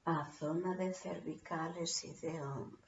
a zona de cervicales y de hombros.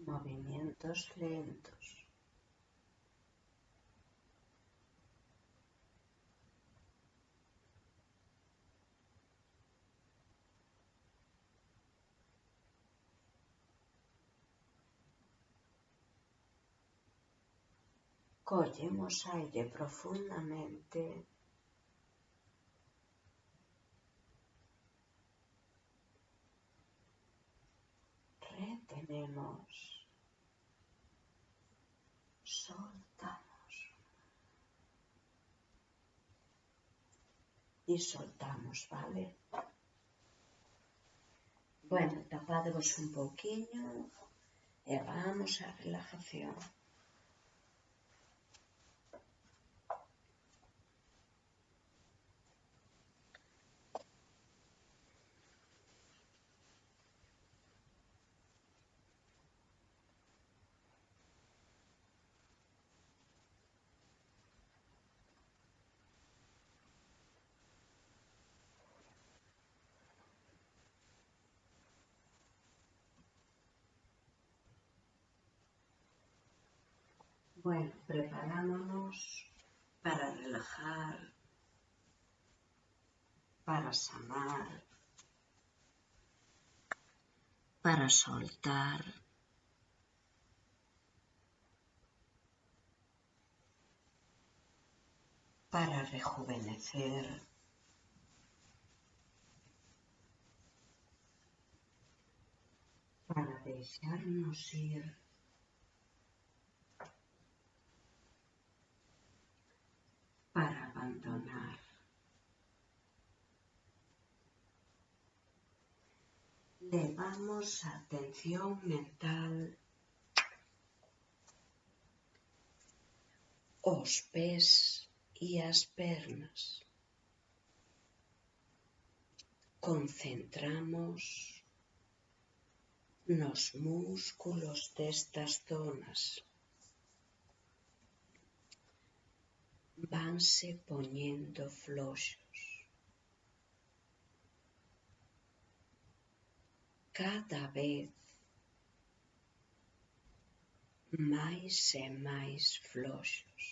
movimientos lentos. Collemos aire profundamente retenemos, soltamos y soltamos, ¿vale? Bueno, tapadvos un pouquiño e vamos á relajación. Bueno, preparámonos para relajar, para sanar, para soltar, para rejuvenecer, para deixarnos ir, para abandonar. Levamos a atención mental aos pés e as pernas. Concentramos nos músculos destas zonas. Vanse poñendo floxos. Cada vez máis e máis floxos.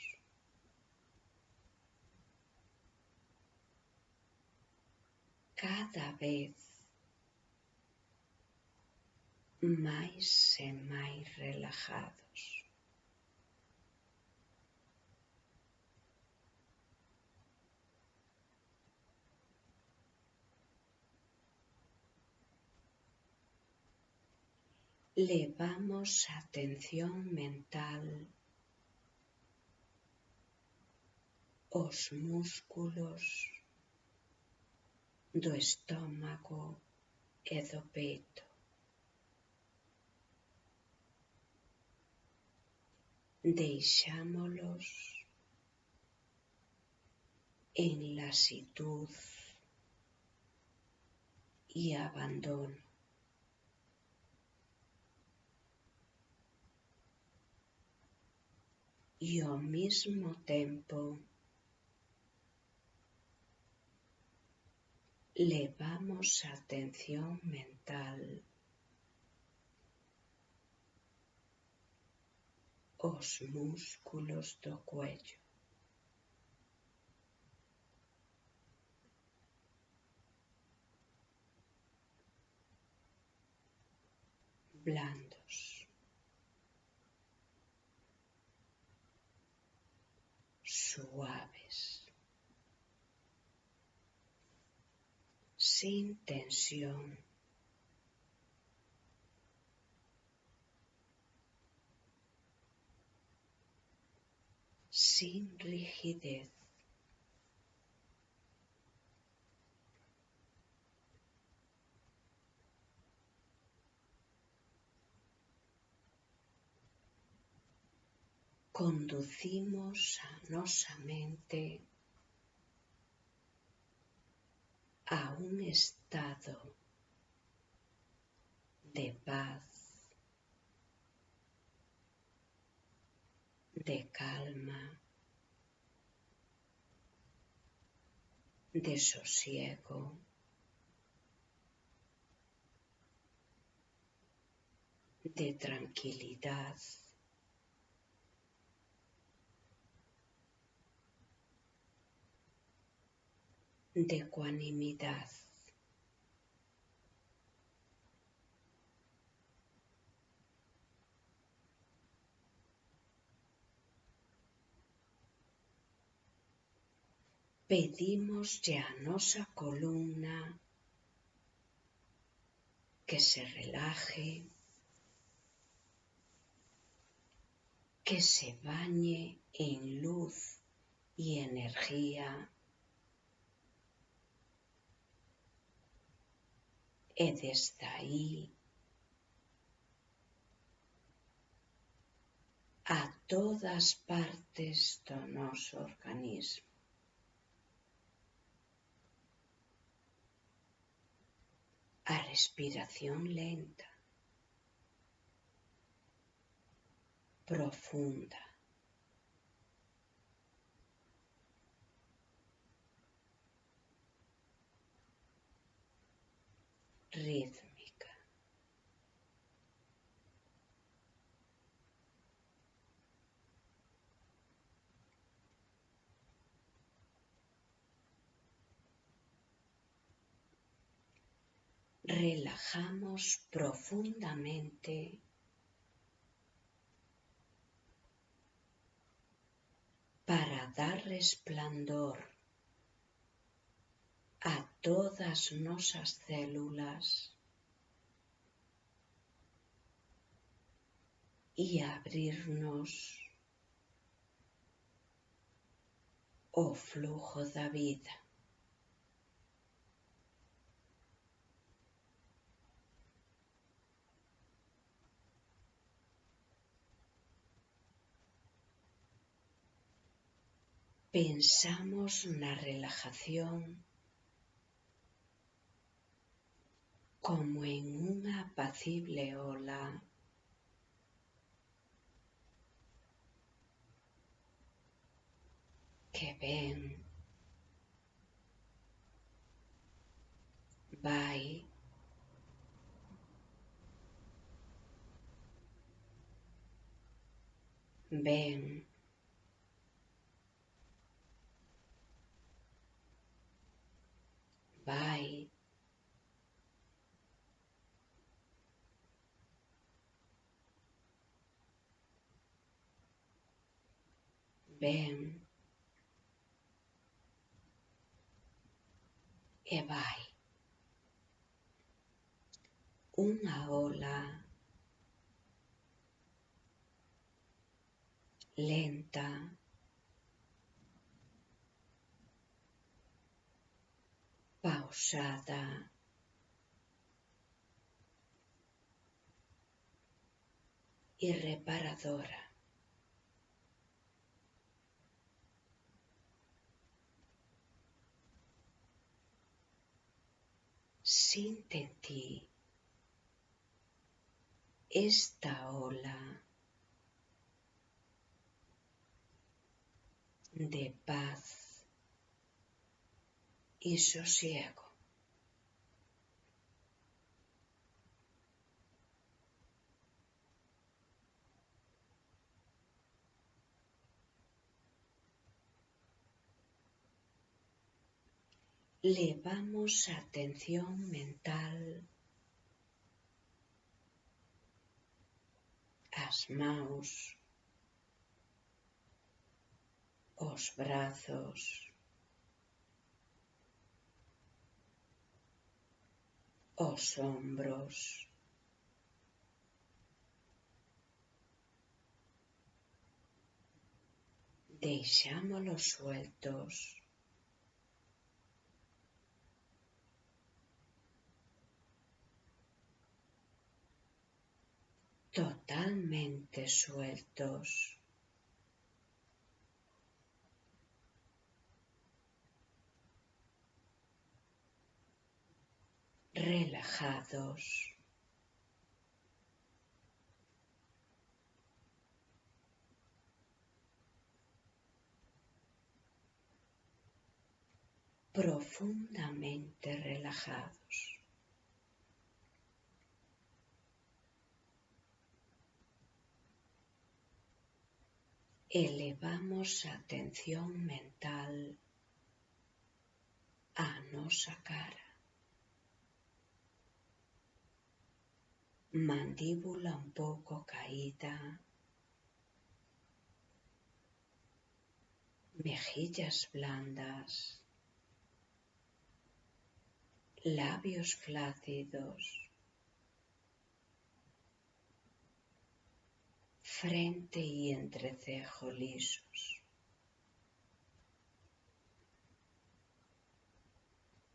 Cada vez máis e máis relajados. Levamos a atención mental aos músculos do estómago e do peito. Deixámolos en lasitud e abandono. E ao mesmo tempo levamos a atención mental aos músculos do cuello. Blandos. Suaves. Sin tensión. Sin rigidez. Conducimos a nosa mente a un estado de paz, de calma, de sosiego, de tranquilidad, de ecuanimidad. Pedimoslle a nosa columna que se relaje, que se bañe en luz y energía, e desde aí a todas partes do noso organismo. A respiración lenta, profunda, rítmica. Relajamos profundamente para dar resplandor a todas nosas células e abrirnos o flujo da vida. Pensamos na relajación como en unha apacible ola que ven, vai, ven, vai, ven e vai. Unha ola lenta, pausada, e reparadora. Sinte en ti esta ola de paz y sosiego. Levamos a atención mental ás maus, os brazos, os ombros, deixámolos sueltos, totalmente sueltos, relajados, profundamente relajados. elevamos a atención mental á nosa cara. Mandíbula un pouco caída, mejillas blandas, labios flácidos, frente y entrecejo lisos.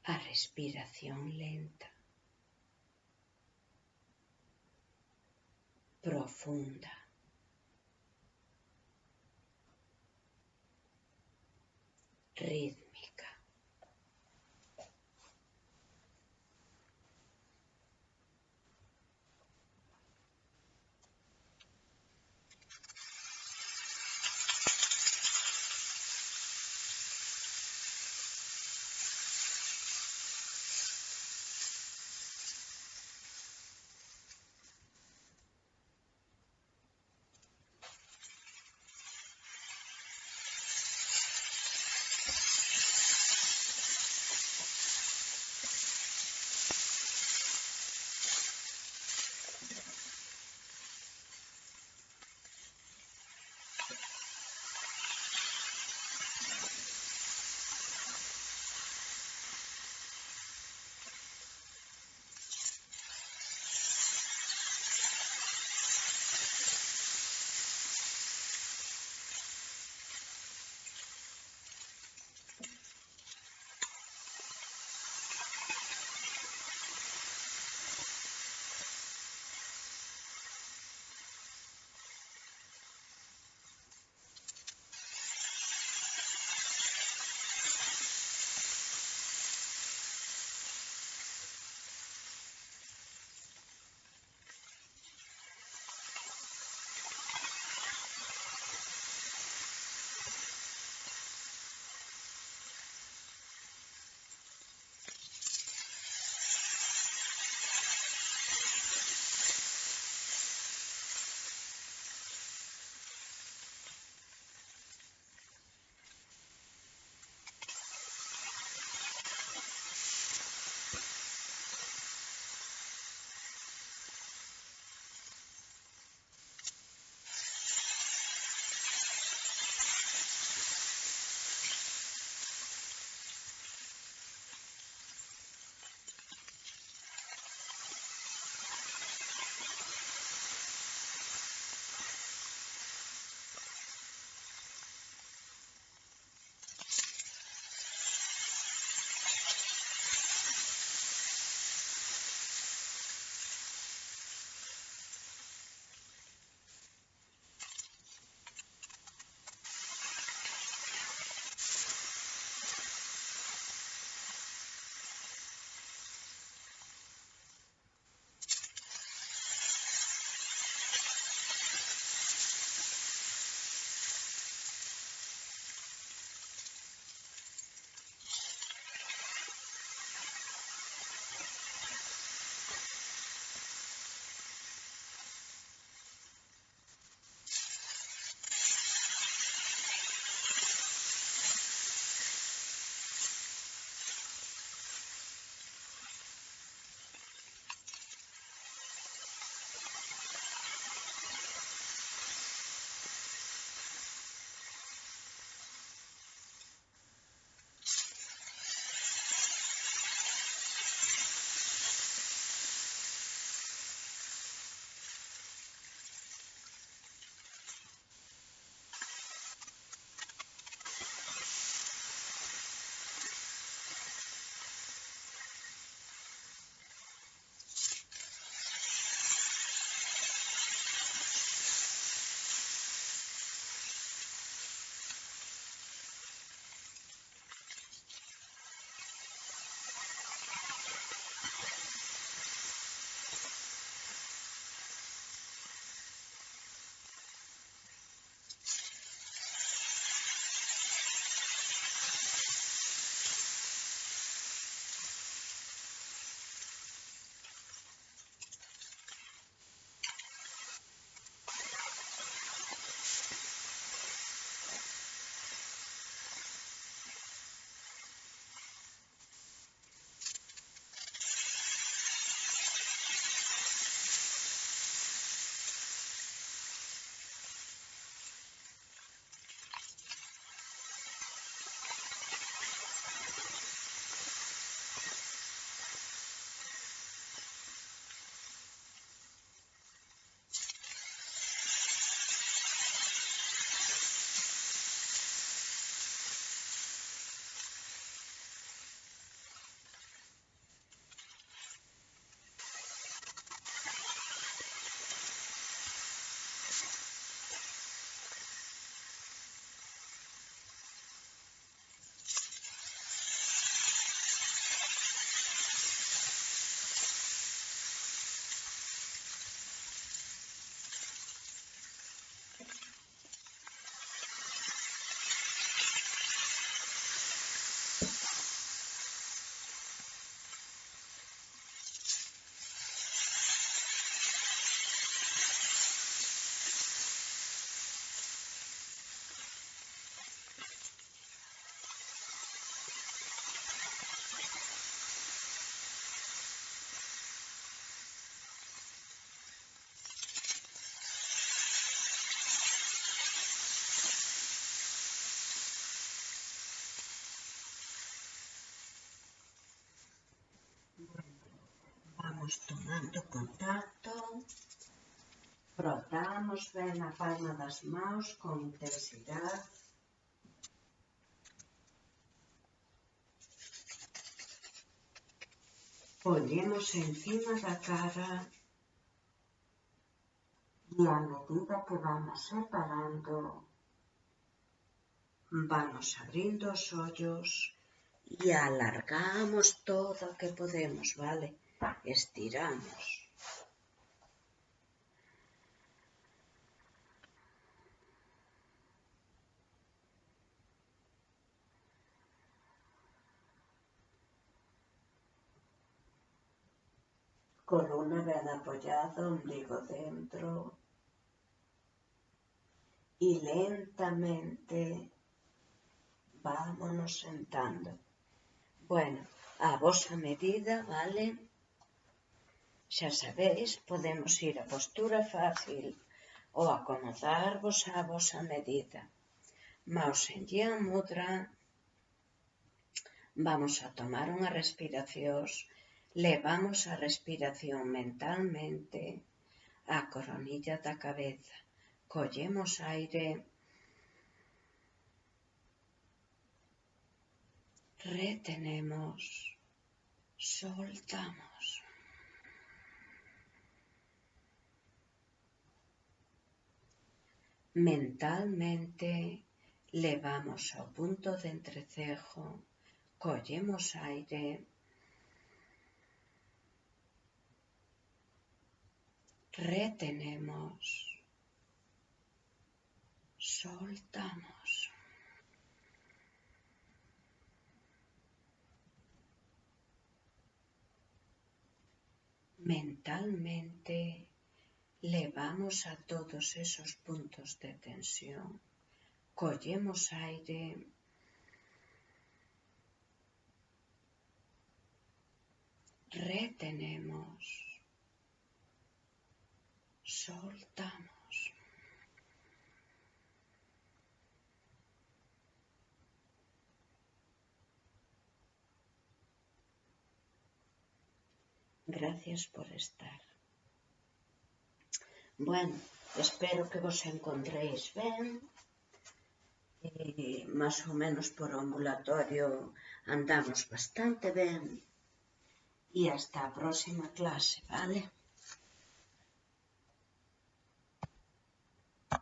A respiración lenta, profunda. Rítmica. Vamos tomando contacto. Frotamos ben a palma das mãos con intensidade. Ponemos encima da cara e a medida que vamos separando, vamos abrindo os ollos e alargamos todo o que podemos, vale? Estiramos. Columna ben apoyada, ombligo dentro. Y lentamente vámonos sentando. Bueno, a vosa medida, vale? Xa sabéis, podemos ir a postura fácil ou acomodarvos a vosa medida. Mausenjian Mudra. Vamos a tomar unhas respiracións. Levamos a respiración mentalmente á coronilla da cabeza. Collemos aire. Retenemos. Soltamos. Mentalmente levamos ao punto de entrecejo, collemos aire, retenemos, soltamos. Mentalmente levamos a todos esos puntos de tensión, collemos aire, retenemos, soltamos. Gracias por estar. Bueno, espero que vos encontréis ben. Más ou menos por ambulatorio andamos bastante ben. E hasta a próxima clase, vale?